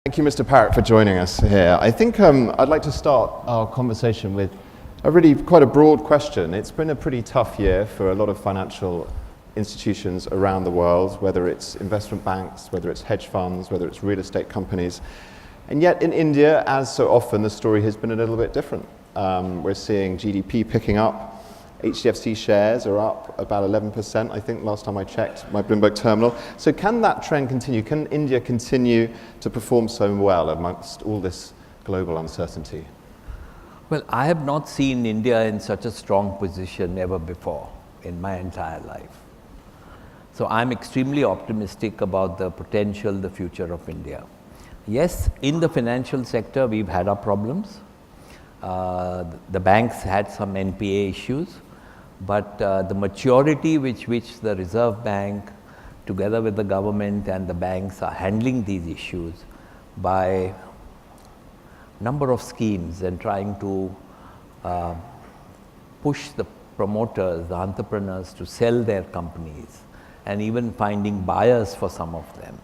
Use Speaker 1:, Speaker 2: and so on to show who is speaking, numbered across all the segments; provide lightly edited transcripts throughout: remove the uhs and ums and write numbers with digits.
Speaker 1: Thank you, Mr. Parekh, for joining us here. I think I'd like to start our conversation with quite a broad question. It's been a pretty tough year for a lot of financial institutions around the world, whether it's investment banks, whether it's hedge funds, whether it's real estate companies. And yet in India, as so often, the story has been a little bit different. We're seeing GDP picking up. HDFC shares are up about 11%, I think, last time I checked my Bloomberg terminal. So can that trend continue? Can India continue to perform so well amongst all this global uncertainty?
Speaker 2: Well, I have not seen India in such a strong position ever before in my entire life. So I'm extremely optimistic about the potential, the future of India. Yes, in the financial sector, we've had our problems. The banks had some NPA issues. But the maturity with which the Reserve Bank, together with the government and the banks, are handling these issues by number of schemes and trying to push the promoters, the entrepreneurs to sell their companies and even finding buyers for some of them.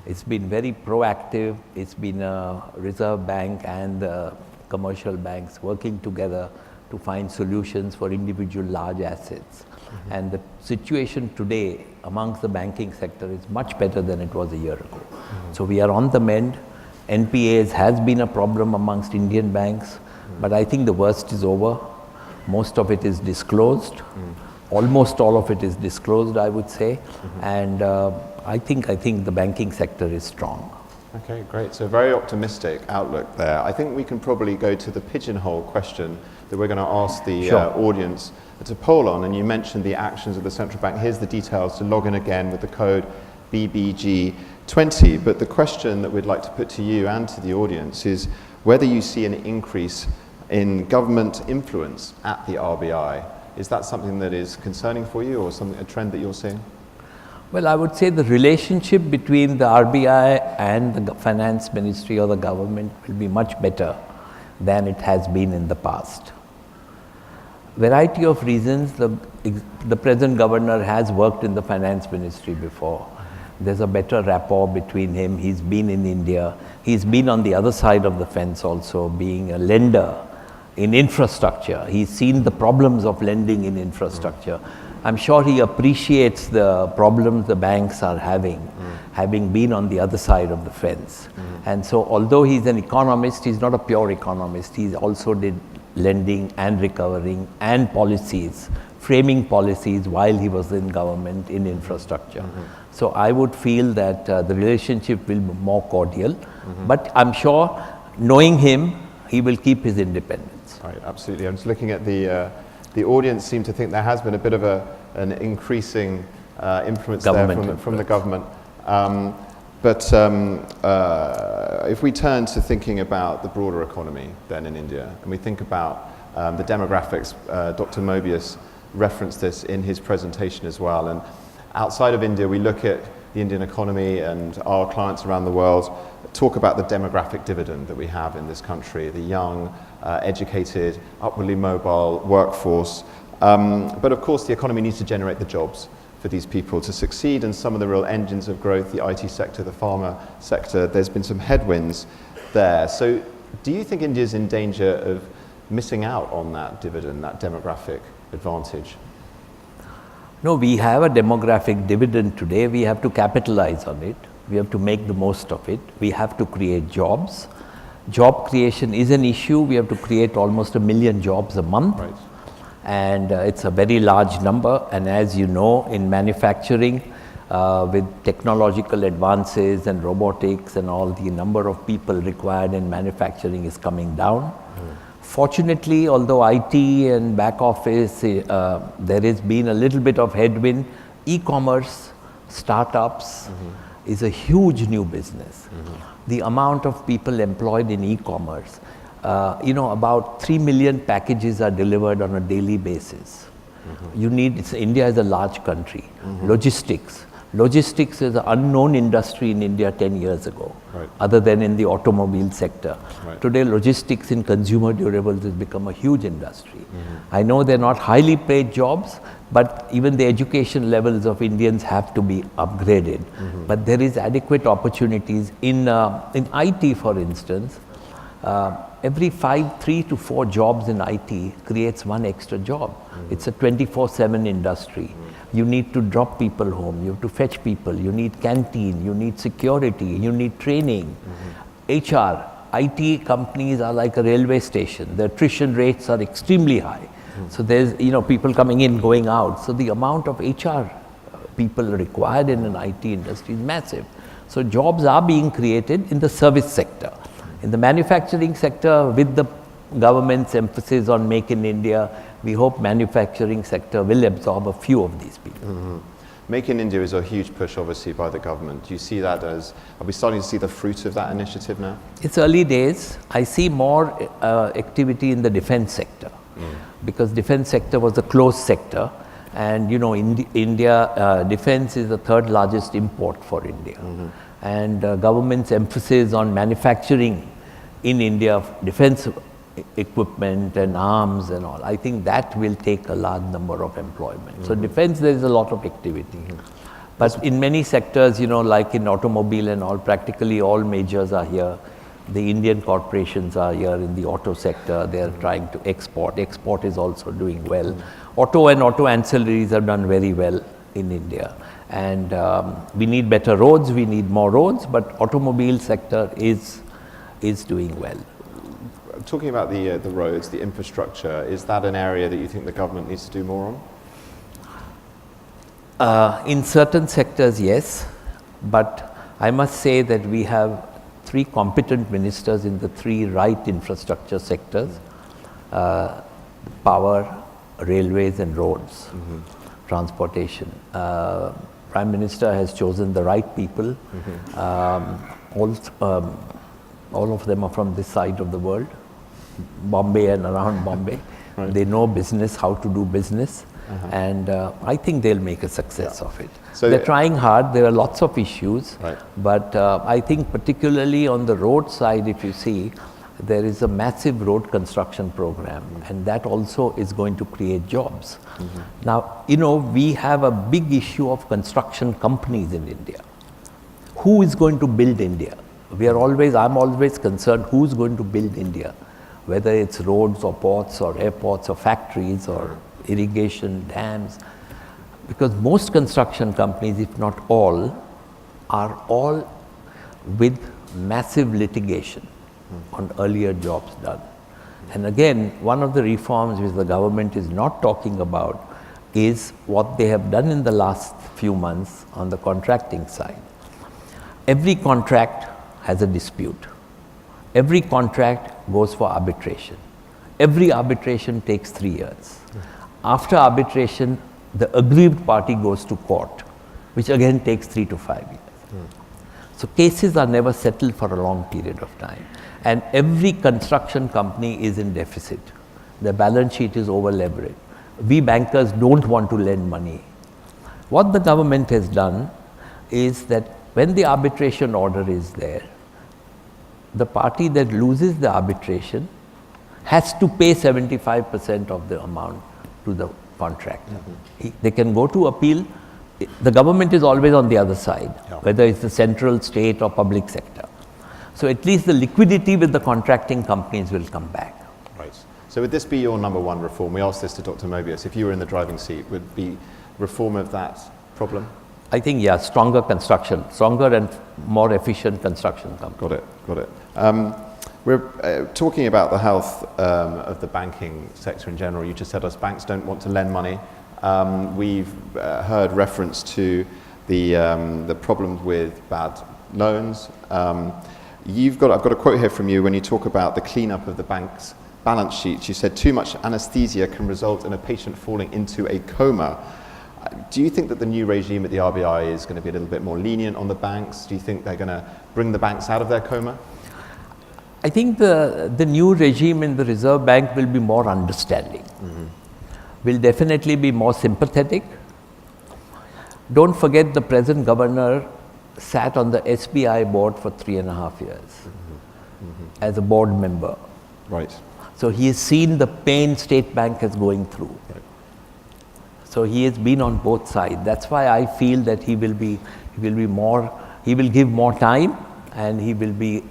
Speaker 2: It's been very proactive. It's been a Reserve Bank and the commercial banks working together to find solutions for individual large assets. And the situation today amongst the banking sector is much better than it was a year ago. So we are on the mend. NPAs has been a problem amongst Indian banks, but I think the worst is over. Most of it is disclosed. Almost all of it is disclosed, I would say. And I think the banking sector is strong.
Speaker 1: Okay, great. So very optimistic outlook there. I think we can probably go to the pigeonhole question that we're going to ask the audience to poll on. And you mentioned the actions of the central bank. Here's the details to log in again with the code BBG20. But the question that we'd like to put to you and to the audience is whether you see an increase in government influence at the RBI. Is that something that is concerning for you or a trend that you're seeing?
Speaker 2: Well, I would say the relationship between the RBI and the finance ministry or the government will be much better than it has been in the past. Variety of reasons. The present governor has worked in the finance ministry before. There's a better rapport between him. He's been in India. He's been on the other side of the fence also, being a lender in infrastructure. He's seen the problems of lending in infrastructure. I'm sure he appreciates the problems the banks are having, having been on the other side of the fence. And so although he's an economist, he's not a pure economist. He also did lending and recovering and policies, framing policies while he was in government in infrastructure. So I would feel that the relationship will be more cordial. But I'm sure, knowing him, he will keep his independence.
Speaker 1: Right, absolutely. I'm just looking at the audience seem to think there has been a bit of an increasing influence from the government. But if we turn to thinking about the broader economy then in India, and we think about the demographics, Dr. Mobius referenced this in his presentation as well. And outside of India, we look at the Indian economy and our clients around the world talk about the demographic dividend that we have in this country, the young, educated, upwardly mobile workforce. But of course, the economy needs to generate the jobs for these people to succeed, and some of the real engines of growth, the IT sector, the pharma sector, there's been some headwinds there. So do you think India is in danger of missing out on that dividend, that demographic advantage?
Speaker 2: No, we have a demographic dividend today. We have to capitalize on it. We have to make the most of it. We have to create jobs. Job creation is an issue. We have to create almost 1 million jobs a month.
Speaker 1: Right.
Speaker 2: And it's a very large number. And as you know, in manufacturing, with technological advances and robotics and all, the number of people required in manufacturing is coming down. Fortunately, although IT and back office, there has been a little bit of headwind, e-commerce, startups is a huge new business. The amount of people employed in e-commerce, about 3 million packages are delivered on a daily basis. India is a large country, logistics. Logistics is an unknown industry in India 10 years ago, other than in the automobile sector. Today, logistics in consumer durables has become a huge industry. I know they're not highly paid jobs, but even the education levels of Indians have to be upgraded. But there is adequate opportunities in IT, for instance. Every 3 to 4 jobs in IT creates 1 extra job. It's a 24/7 industry. You need to drop people home, you have to fetch people, you need canteen, you need security, you need training. HR, IT companies are like a railway station. The attrition rates are extremely high. So there's people coming in, going out. So the amount of HR people required in an IT industry is massive. So jobs are being created in the service sector. In the manufacturing sector, with the government's emphasis on Make in India, we hope manufacturing sector will absorb a few of these people.
Speaker 1: Make in India is a huge push, obviously, by the government. Do you see that as, are we starting to see the fruit of that initiative now?
Speaker 2: It's early days. I see more activity in the defense sector, because defense sector was a closed sector. And India, defense is the 3rd largest import for India. And government's emphasis on manufacturing in India, defense equipment and arms and all, I think that will take a large number of employment. So defense, there is a lot of activity. But in many sectors, like in automobile and all, practically all majors are here. The Indian corporations are here in the auto sector. They are trying to export. Export is also doing well. Auto and auto ancillaries have done very well in India. And we need better roads, we need more roads, but automobile sector is doing well.
Speaker 1: Talking about the roads, the infrastructure, is that an area that you think the government needs to do more
Speaker 2: on? In certain sectors, yes. But I must say that we have 3 competent ministers in the 3 right infrastructure sectors: power, railways and roads, transportation. Prime Minister has chosen the right people. All of them are from this side of the world, Bombay and around Bombay. They know business, how to do business, and I think they'll make a success of it. So they're trying hard. There are lots of issues, but I think particularly on the road side, if you see, there is a massive road construction program, and that also is going to create jobs. Now, we have a big issue of construction companies in India. Who is going to build India? I'm always concerned who's going to build India, whether it's roads or ports or airports or factories or irrigation dams, because most construction companies, if not all, are all with massive litigation on earlier jobs done. And again, one of the reforms which the government is not talking about is what they have done in the last few months on the contracting side. Every contract has a dispute. Every contract goes for arbitration. Every arbitration takes 3 years. After arbitration, the aggrieved party goes to court, which again takes 3 to 5 years. So cases are never settled for a long period of time. And every construction company is in deficit. The balance sheet is over leveraged. We bankers don't want to lend money. What the government has done is that when the arbitration order is there, the party that loses the arbitration has to pay 75% of the amount to the contractor. They can go to appeal. The government is always on the other side, whether it's the central, state or public sector. So at least the liquidity with the contracting companies will come back.
Speaker 1: Right. So would this be your number 1 reform? We asked this to Dr. Mobius. If you were in the driving seat, would be reform of that problem?
Speaker 2: I think, stronger construction, stronger and more efficient construction companies.
Speaker 1: Got it. We're talking about the health of the banking sector in general. You just said us banks don't want to lend money. We've heard reference to the problems with bad loans. I've got a quote here from you when you talk about the cleanup of the bank's balance sheets. You said too much anesthesia can result in a patient falling into a coma. Do you think that the new regime at the RBI is going to be a little bit more lenient on the banks? Do you think they're going to bring the banks out of their coma?
Speaker 2: I think the new regime in the Reserve Bank will be more understanding, will definitely be more sympathetic. Don't forget the present governor sat on the SBI board for 3.5 years as a board member.
Speaker 1: Right.
Speaker 2: So he has seen the pain State Bank is going through.
Speaker 1: Right.
Speaker 2: So he has been on both sides. That's why I feel that he will give more time, and he will be,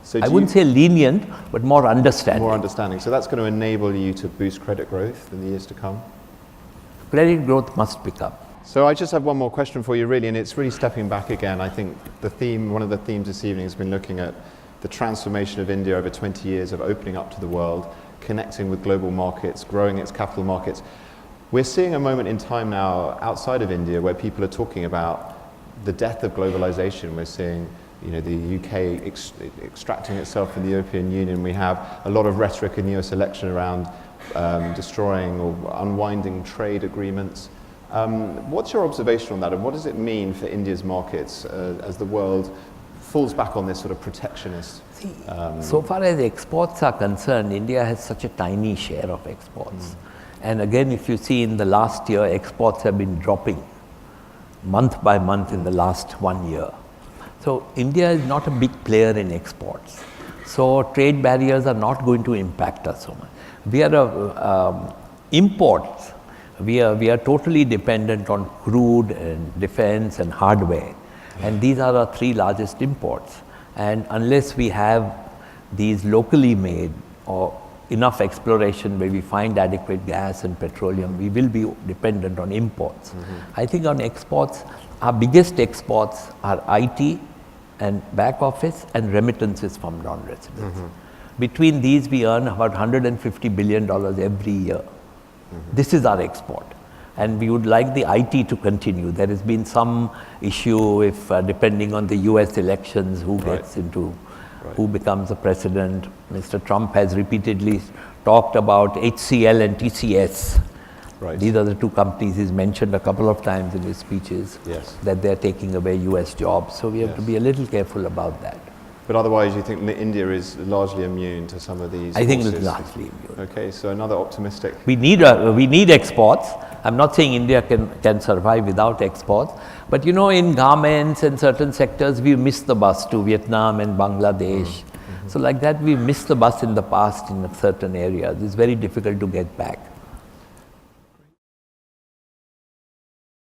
Speaker 1: so
Speaker 2: I wouldn't say lenient, but more understanding.
Speaker 1: More understanding. So that's going to enable you to boost credit growth in the years to come?
Speaker 2: Credit growth must pick up.
Speaker 1: So I just have one more question for you, really, and it's really stepping back again. I think one of the themes this evening has been looking at the transformation of India over 20 years of opening up to the world, connecting with global markets, growing its capital markets. We're seeing a moment in time now outside of India where people are talking about the death of globalization. We're seeing, the UK extracting itself from the European Union. We have a lot of rhetoric in the US election around destroying or unwinding trade agreements. What's your observation on that, and what does it mean for India's markets as the world falls back on this sort of protectionist?
Speaker 2: So far as exports are concerned, India has such a tiny share of exports. And again, if you see in the last year, exports have been dropping month by month in the last 1 year. So India is not a big player in exports. So trade barriers are not going to impact us so much. We are imports. We are totally dependent on crude and defense and hardware, and these are our 3 largest imports. And unless we have these locally made or enough exploration where we find adequate gas and petroleum, we will be dependent on imports. I think on exports, our biggest exports are IT and back office and remittances from non-residents. Between these, we earn about $150 billion every year. This is our export, and we would like the IT to continue. There has been some issue if depending on the US elections, who gets into, who becomes the president. Mr. Trump has repeatedly talked about HCL and TCS. These are the 2 companies he's mentioned a couple of times in his speeches, that they're taking away US jobs. So we have to be a little careful about that.
Speaker 1: But otherwise, you think India is largely immune to some of these
Speaker 2: I think
Speaker 1: forces?
Speaker 2: it's largely immune.
Speaker 1: Okay, so another optimistic.
Speaker 2: We need exports. I'm not saying India can survive without exports, but in garments and certain sectors, we missed the bus to Vietnam and Bangladesh. So like that, we missed the bus in the past in certain areas. It's very difficult to get back.